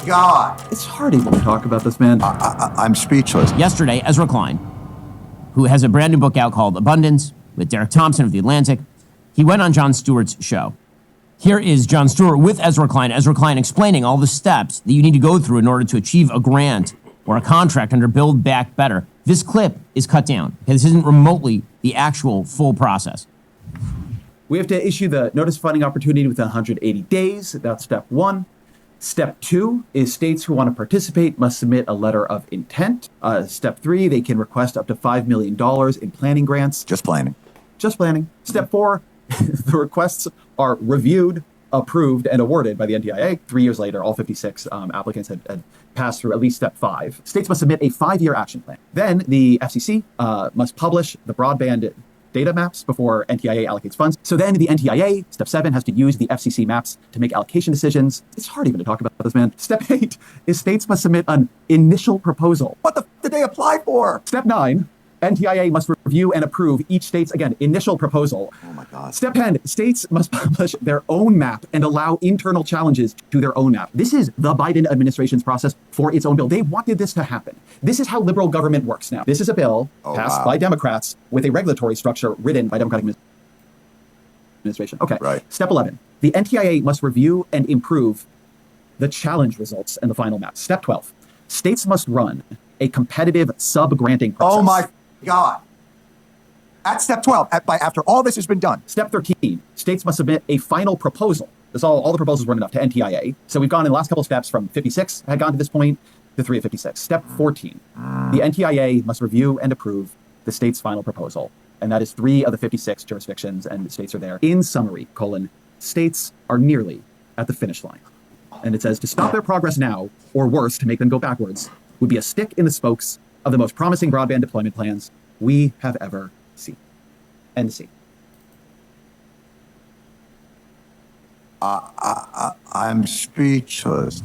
God. It's hard even to talk about this, man. I'm speechless. Yesterday, Ezra Klein, who has a brand new book out called Abundance with Derek Thompson of The Atlantic, he went on Jon Stewart's show. Here is Jon Stewart with Ezra Klein explaining all the steps that you need to go through in order to achieve a grant or a contract under Build Back Better. This clip is cut down. Okay, this isn't remotely the actual full process. We have to issue the notice of funding opportunity within 180 days. That's step one. Step two is states who want to participate must submit a letter of intent. Step three, they can request up to $5 million in planning grants. Just planning. Just planning. Step four, the requests are reviewed, approved, and awarded by the NTIA. 3 years later, all 56 applicants had passed through at least step five. States must submit a 5-year action plan. Then the FCC must publish the broadband data maps before NTIA allocates funds. So then the NTIA, step 7, has to use the FCC maps to make allocation decisions. It's hard even to talk about this, man. Step 8 is states must submit an initial proposal. What the f did they apply for? Step 9, NTIA must review and approve each state's, again, initial proposal. Oh my God. Step 10, states must publish their own map and allow internal challenges to their own map. This is the Biden administration's process for its own bill. They wanted this to happen. This is how liberal government works now. This is a bill passed by Democrats with a regulatory structure written by Democratic administration. Okay. Right. Step 11, the NTIA must review and improve the challenge results and the final map. Step 12, states must run a competitive sub-granting process. Oh my God. At step 12, after all this has been done. Step 13, states must submit a final proposal. This all the proposals weren't enough to NTIA. So we've gone in the last couple of steps from 56 had gone to this point to 3 of 56. Step 14, the NTIA must review and approve the state's final proposal. And that is 3 of the 56 jurisdictions and the states are there. In summary, states are nearly at the finish line. And it says to stop their progress now, or worse, to make them go backwards, would be a stick in the spokes of the most promising broadband deployment plans we have ever seen. End scene. I'm speechless.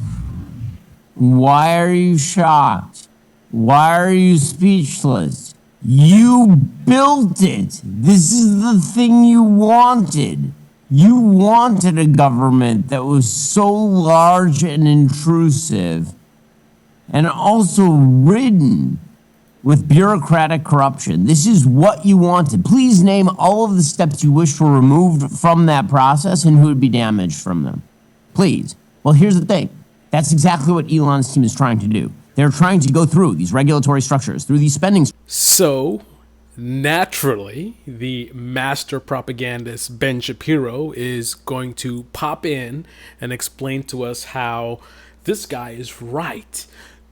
Why are you shocked? Why are you speechless? You built it. This is the thing you wanted. You wanted a government that was so large and intrusive and also ridden with bureaucratic corruption. This is what you wanted. Please name all of the steps you wish were removed from that process and who would be damaged from them. Please. Well, here's the thing. That's exactly what Elon's team is trying to do. They're trying to go through these regulatory structures, through these spending. So, naturally, the master propagandist Ben Shapiro is going to pop in and explain to us how this guy is right.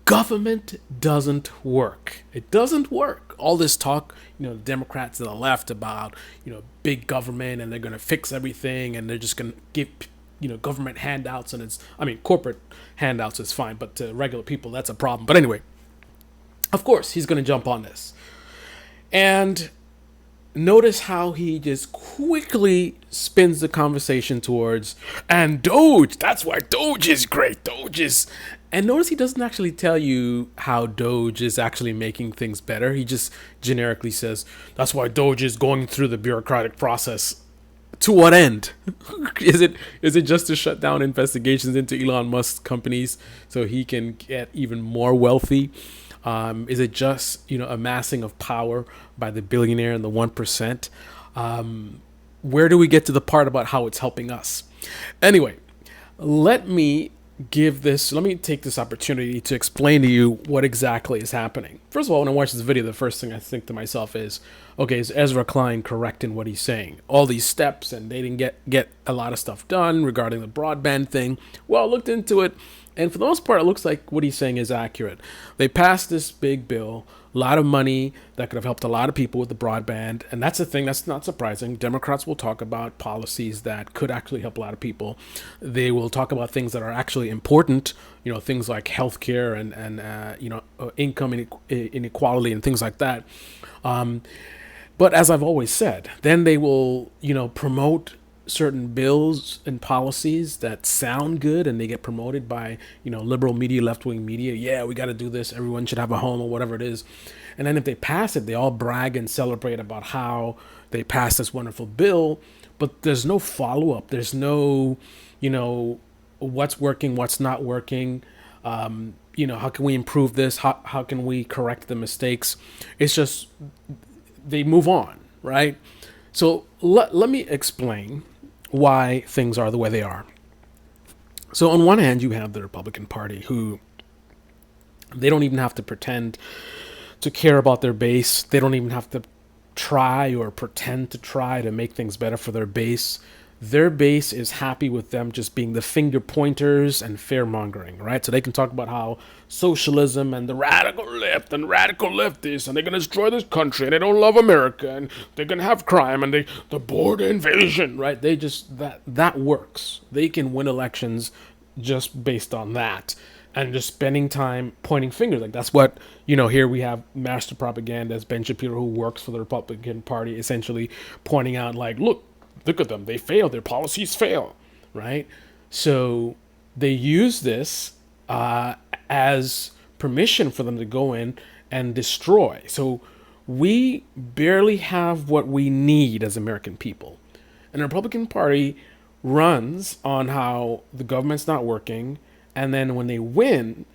Government doesn't work. It doesn't work. All this talk, the Democrats to the left about, big government and they're going to fix everything and they're just going to give, government handouts and corporate handouts is fine, but to regular people, that's a problem. But anyway, of course, he's going to jump on this. And notice how he just quickly spins the conversation towards, and Doge, that's why Doge is great. Doge is... And notice he doesn't actually tell you how Doge is actually making things better. He just generically says, that's why Doge is going through the bureaucratic process. To what end? Is it just to shut down investigations into Elon Musk's companies so he can get even more wealthy? Is it just, amassing of power by the billionaire and the 1%? Where do we get to the part about how it's helping us? Anyway, let me take this opportunity to explain to you what exactly is happening. First of all, when I watch this video, the first thing I think to myself is, okay, is Ezra Klein correct in what he's saying? All these steps, and they didn't get a lot of stuff done regarding the broadband thing. Well, I looked into it, and for the most part, it looks like what he's saying is accurate. They passed this big bill, a lot of money that could have helped a lot of people with the broadband. And that's the thing that's not surprising. Democrats will talk about policies that could actually help a lot of people. They will talk about things that are actually important, things like healthcare and income inequality and things like that. But as I've always said, then they will, promote certain bills and policies that sound good and they get promoted by, liberal media, left-wing media. Yeah, we got to do this. Everyone should have a home or whatever it is. And then if they pass it, they all brag and celebrate about how they passed this wonderful bill, but there's no follow-up. There's no, what's working, what's not working. How can we improve this? How can we correct the mistakes? It's just they move on, right? So let me explain why things are the way they are. So on one hand, you have the Republican Party, who they don't even have to pretend to care about their base. They don't even have to try or pretend to try to make things better for their base. Their base is happy with them just being the finger pointers and fear mongering, right? So they can talk about how socialism and the radical left and radical leftists, and they're going to destroy this country, and they don't love America, and they're going to have crime, and the border invasion, right? They just, that works. They can win elections just based on that. And just spending time pointing fingers. Like, that's what, here we have master propagandist Ben Shapiro, who works for the Republican Party, essentially pointing out, like, look at them. They fail. Their policies fail, right? So they use this as permission for them to go in and destroy. So we barely have what we need as American people. And the Republican Party runs on how the government's not working, and then when they win,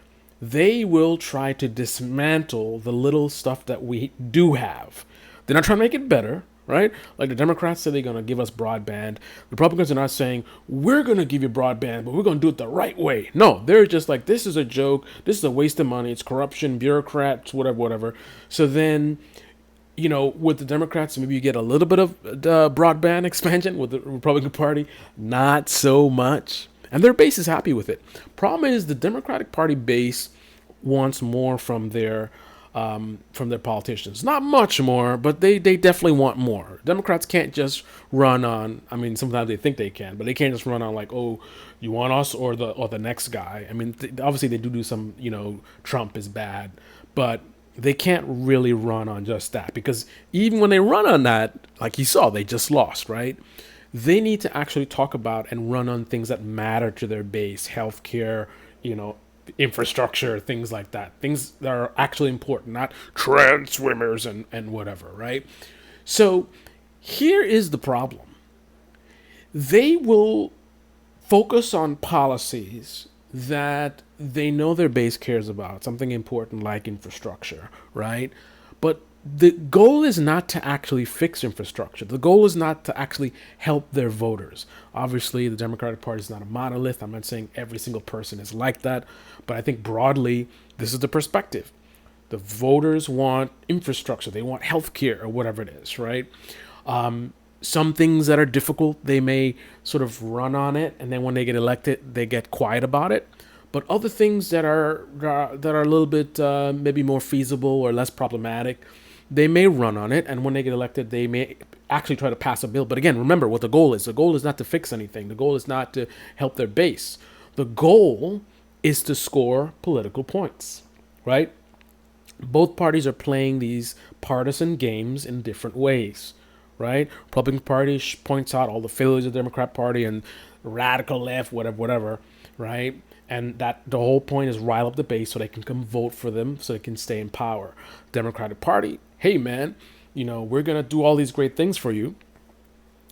they will try to dismantle the little stuff that we do have. They're not trying to make it better, right? Like the Democrats say they're going to give us broadband. Republicans are not saying, we're going to give you broadband, but we're going to do it the right way. No, they're just like, this is a joke. This is a waste of money. It's corruption, bureaucrats, whatever. So then, with the Democrats, maybe you get a little bit of broadband expansion. With the Republican Party, not so much. And their base is happy with it. Problem is, the Democratic Party base wants more from their politicians. Not much more, but they definitely want more. Democrats can't just run on, sometimes they think they can, but they can't just run on like, oh, you want us or the next guy. Obviously they do some, Trump is bad, but they can't really run on just that, because even when they run on that, like you saw, they just lost, right? They need to actually talk about and run on things that matter to their base, healthcare, infrastructure, things like that. Things that are actually important, not trans swimmers and whatever, right? So here is the problem. They will focus on policies that they know their base cares about, something important like infrastructure, right? But the goal is not to actually fix infrastructure. The goal is not to actually help their voters. Obviously, the Democratic Party is not a monolith. I'm not saying every single person is like that, but I think broadly, this is the perspective. The voters want infrastructure. They want healthcare or whatever it is, right? Some things that are difficult, they may sort of run on it, and then when they get elected, they get quiet about it. But other things that are a little bit maybe more feasible or less problematic, they may run on it, and when they get elected, they may actually try to pass a bill. But again, remember what the goal is. The goal is not to fix anything. The goal is not to help their base. The goal is to score political points, right? Both parties are playing these partisan games in different ways, right? Republican Party points out all the failures of the Democrat Party and radical left, whatever, right? And that the whole point is rile up the base so they can come vote for them so they can stay in power. Democratic Party, hey man, we're going to do all these great things for you.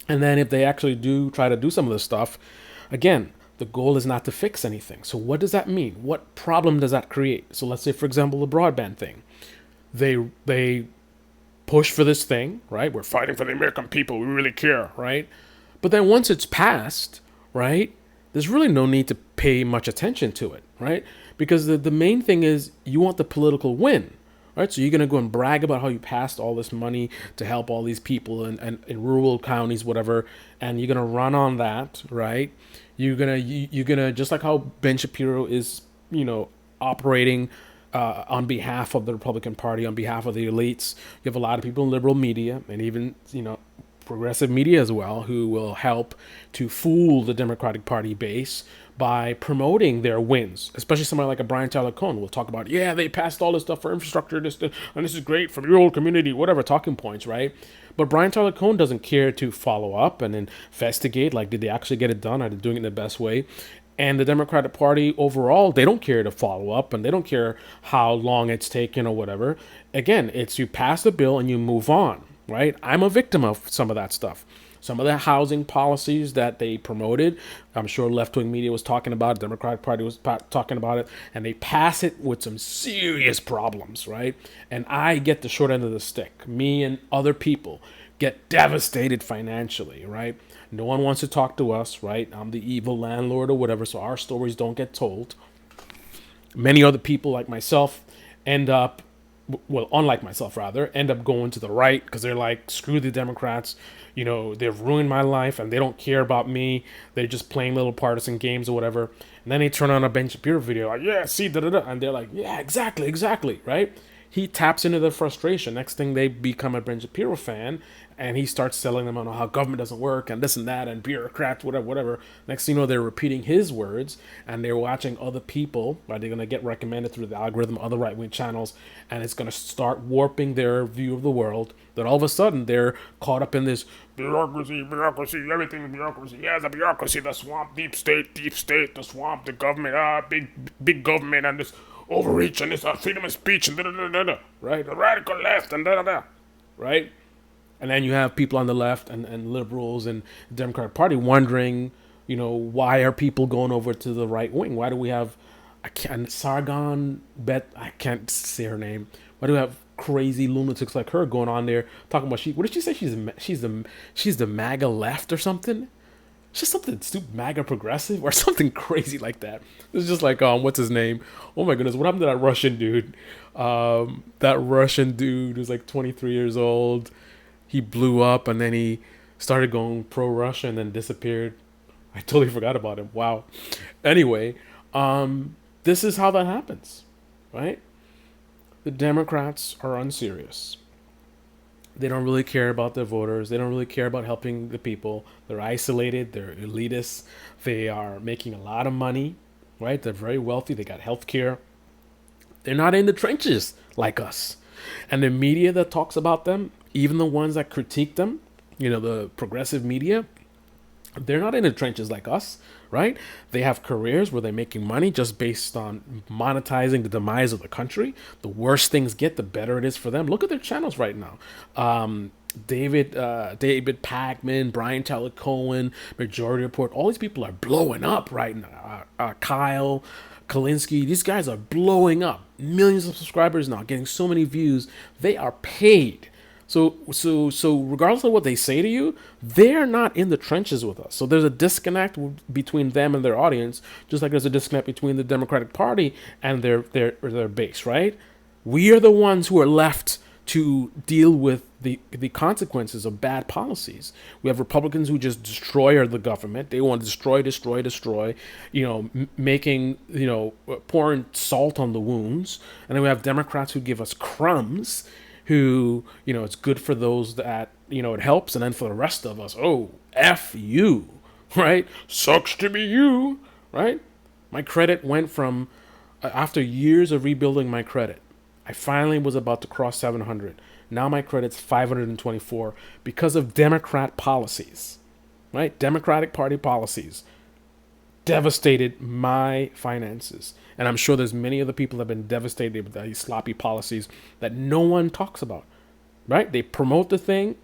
And then if they actually do try to do some of this stuff, again, the goal is not to fix anything. So what does that mean? What problem does that create? So let's say, for example, the broadband thing. They push for this thing, right? We're fighting for the American people. We really care, right? But then once it's passed, right, there's really no need to pay much attention to it, right? Because the main thing is you want the political win, right? So you're going to go and brag about how you passed all this money to help all these people in rural counties, whatever, and you're going to run on that, right? You're gonna just like how Ben Shapiro is, operating on behalf of the Republican Party, on behalf of the elites. You have a lot of people in liberal media and even, progressive media as well, who will help to fool the Democratic Party base by promoting their wins, especially somebody like a Brian Tyler Cohen will talk about, yeah, they passed all this stuff for infrastructure, and this is great for the rural community, whatever, talking points, right? But Brian Tyler Cohen doesn't care to follow up and investigate, like, did they actually get it done? Are they doing it in the best way? And the Democratic Party overall, they don't care to follow up, and they don't care how long it's taken or whatever. Again, it's you pass the bill and you move on, right? I'm a victim of some of that stuff. Some of the housing policies that they promoted, I'm sure left-wing media was talking about it, Democratic Party was talking about it, and they pass it with some serious problems, right? And I get the short end of the stick. Me and other people get devastated financially, right? No one wants to talk to us, right? I'm the evil landlord or whatever, so our stories don't get told. Many other people like myself end up, well, unlike myself rather, end up going to the right because they're like, screw the Democrats. You know, they've ruined my life and they don't care about me. They're just playing little partisan games or whatever. And then they turn on a Ben Shapiro video like, yeah, see, da-da-da. And they're like, yeah, exactly, right? He taps into their frustration. Next thing, they become a Ben Shapiro fan, and he starts selling them on how government doesn't work and this and that and bureaucrats, whatever. Next thing you know, they're repeating his words, and they're watching other people, right? They're going to get recommended through the algorithm, other right-wing channels, and it's going to start warping their view of the world. Then all of a sudden, they're caught up in this bureaucracy, everything is bureaucracy. Yeah, the bureaucracy, the swamp, deep state, the swamp, the government, big government, and this overreach and this freedom of speech and da-da-da-da-da, right? The radical left and da-da-da, right? And then you have people on the left and liberals and the Democratic Party wondering, you know, why are people going over to the right wing? Why do we have, I can't say her name. Why do we have crazy lunatics like her going on there talking about what did she say? She's the MAGA left or something? It's just something stupid, MAGA progressive or something crazy like that. It's just like, what's his name? Oh my goodness, what happened to that Russian dude? That Russian dude who's like 23 years old. He blew up and then he started going pro-Russia and then disappeared. I totally forgot about him. Wow. Anyway, this is how that happens, right? The Democrats are unserious. They don't really care about their voters. They don't really care about helping the people. They're isolated. They're elitists. They are making a lot of money, right? They're very wealthy. They got health care. They're not in the trenches like us. And the media that talks about them, even the ones that critique them, you know, the progressive media, they're not in the trenches like us, right? They have careers where they're making money just based on monetizing the demise of the country. The worse things get, the better it is for them. Look at their channels right now. David Pakman, Brian Tyler Cohen, Majority Report, all these people are blowing up right now. Kyle Kalinske, these guys are blowing up. Millions of subscribers now, getting so many views. They are paid. So regardless of what they say to you, they're not in the trenches with us. So there's a disconnect between them and their audience, just like there's a disconnect between the Democratic Party and their base, right? We are the ones who are left to deal with the consequences of bad policies. We have Republicans who just destroy the government. They want to destroy, you know, making, you know, pouring salt on the wounds. And then we have Democrats who give us crumbs, who, you know, it's good for those that, you know, it helps. And then for the rest of us, oh, F you, right? Sucks to be you, right? My credit went from, after years of rebuilding my credit, I finally was about to cross 700. Now my credit's 524 because of Democrat policies, right? Democratic Party policies devastated my finances. And I'm sure there's many other people that have been devastated with these sloppy policies that no one talks about, right? They promote the thing,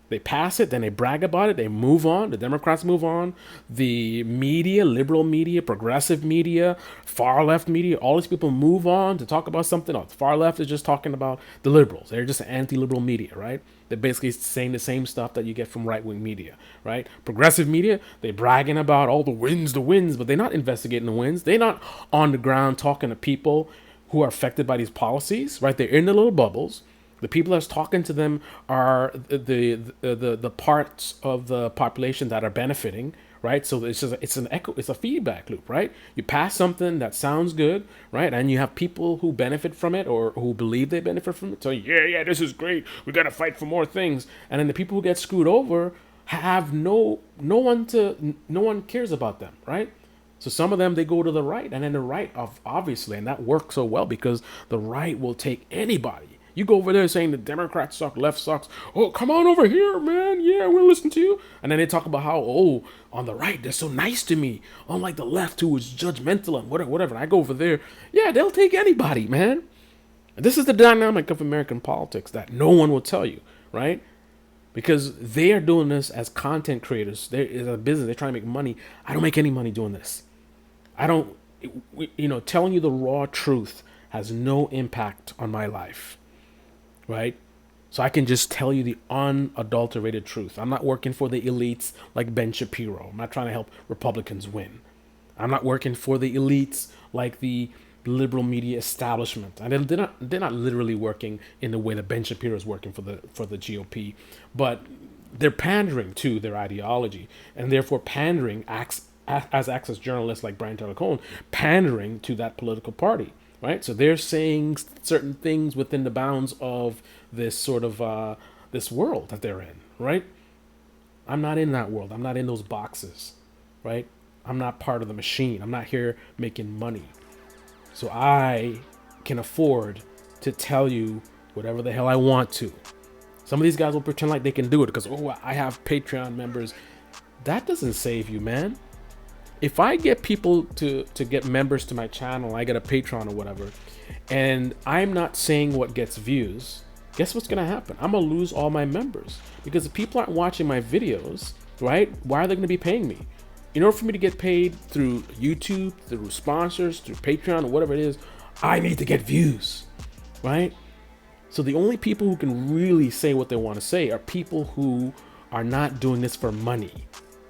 they pass it, then they brag about it, they move on. The Democrats move on. The media, liberal media, progressive media, far left media, all these people move on to talk about something else. Far left is just talking about the liberals. They're just anti-liberal media, right? They're basically saying the same stuff that you get from right-wing media, right? Progressive media, they're bragging about all the wins, but they're not investigating the wins. They're not on the ground talking to people who are affected by these policies, right? They're in the little bubbles. The people that's talking to them are the parts of the population that are benefiting, right? So it's a feedback loop, right? You pass something that sounds good, right? And you have people who benefit from it or who believe they benefit from it. So yeah, this is great. We got to fight for more things. And then the people who get screwed over have no one cares about them, right? So some of them, they go to the right, and then the right, obviously, and that works so well because the right will take anybody. You go over there saying the Democrats suck, left sucks. Oh, come on over here, man. Yeah, we'll listen to you. And then they talk about how, oh, on the right, they're so nice to me. Unlike the left, who is judgmental and whatever. And I go over there. Yeah, they'll take anybody, man. And this is the dynamic of American politics that no one will tell you, right? because they are doing this as content creators. They're is a business. They're trying to make money. I don't make any money doing this. I don't, telling you the raw truth has no impact on my life, right? So I can just tell you the unadulterated truth. I'm not working for the elites like Ben Shapiro. I'm not trying to help Republicans win. I'm not working for the elites like the liberal media establishment. And they're not literally working in the way that Ben Shapiro is working for the GOP, but they're pandering to their ideology, and therefore pandering acts as journalists like Brian Taylor Cohen, pandering to that political party, right? So they're saying certain things within the bounds of this sort of this world that they're in, right? I'm not in that world. I'm not in those boxes, right? I'm not part of the machine. I'm not here making money. So I can afford to tell you whatever the hell I want to. Some of these guys will pretend like they can do it because, oh, I have Patreon members. That doesn't save you, man. If I get people to get members to my channel, I get a Patreon or whatever, and I'm not saying what gets views, guess what's going to happen? I'm going to lose all my members because if people aren't watching my videos, right, why are they going to be paying me? In order for me to get paid through YouTube, through sponsors, through Patreon, or whatever it is, I need to get views, right? So the only people who can really say what they want to say are people who are not doing this for money.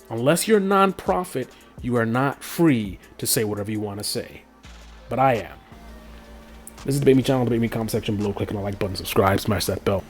Unless you're a nonprofit, you are not free to say whatever you want to say. But I am. This is the Debate Me channel. Debate Me comment section below. Click on the like button, subscribe, smash that bell.